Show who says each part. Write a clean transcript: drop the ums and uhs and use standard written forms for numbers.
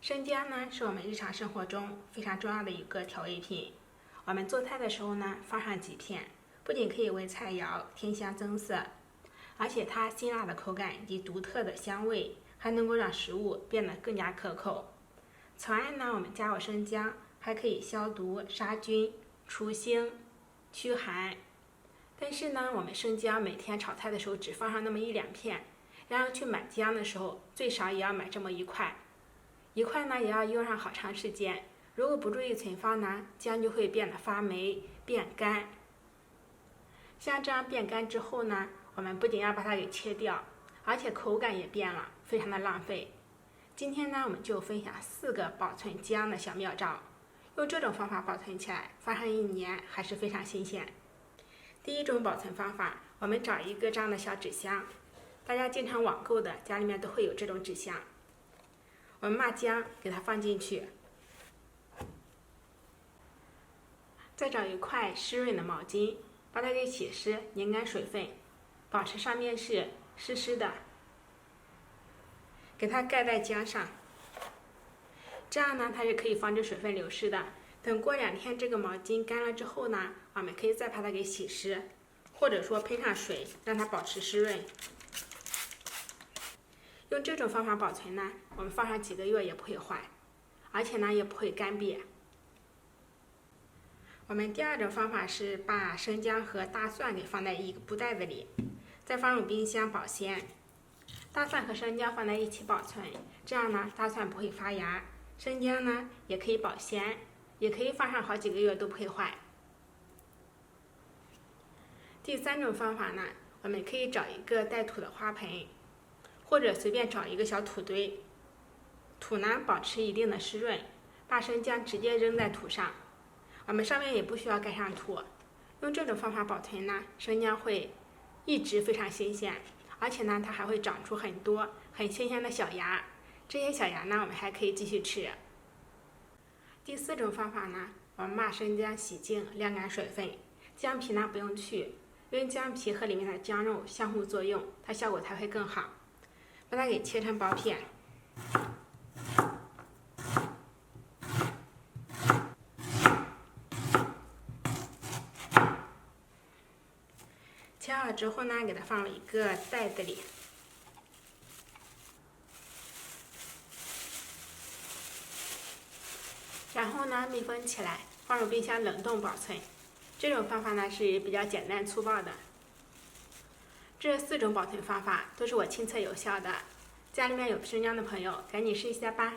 Speaker 1: 生姜呢，是我们日常生活中非常重要的一个调味品。我们做菜的时候呢，放上几片，不仅可以为菜肴添香增色，而且它辛辣的口感以及独特的香味，还能够让食物变得更加可口。此外呢，我们加入生姜还可以消毒、杀菌、除腥、驱寒。但是呢，我们生姜每天炒菜的时候只放上那么1、2片，然后去买姜的时候，最少也要买这么1块。1块呢也要用上好长时间，如果不注意存放呢，姜就会变得发霉、变干。像这样变干之后呢，我们不仅要把它给切掉，而且口感也变了，非常的浪费。今天呢，我们就分享4个保存姜的小妙招，用这种方法保存起来，放上1年还是非常新鲜。第一种保存方法，我们找一个这样的小纸箱，大家经常网购的，家里面都会有这种纸箱。我们把姜给它放进去，再找一块湿润的毛巾，把它给洗湿，拧干水分，保持上面是湿湿的，给它盖在姜上。这样呢，它是可以防止水分流失的。等过2天这个毛巾干了之后呢，我们可以再把它给洗湿，或者说喷上水，让它保持湿润。用这种方法保存呢，我们放上几个月也不会坏，而且呢也不会干瘪。我们第2种方法是把生姜和大蒜给放在一个布袋子里，再放入冰箱保鲜。大蒜和生姜放在一起保存，这样呢大蒜不会发芽，生姜呢也可以保鲜，也可以放上好几个月都不会坏。第3种方法呢，我们可以找一个带土的花盆，或者随便找一个小土堆，土呢保持一定的湿润，把生姜直接扔在土上，我们上面也不需要盖上土。用这种方法保存呢，生姜会一直非常新鲜，而且呢它还会长出很多很新鲜的小芽，这些小芽呢我们还可以继续吃。第4种方法呢，我们把生姜洗净晾干水分，姜皮呢不用去，用姜皮和里面的姜肉相互作用，它效果才会更好。把它给切成薄片，切好之后呢，给它放了一个袋子里，然后呢密封起来，放入冰箱冷冻保存。这种方法呢是比较简单粗暴的。这4种保存方法都是我亲测有效的，家里面有生姜的朋友赶紧试一下吧。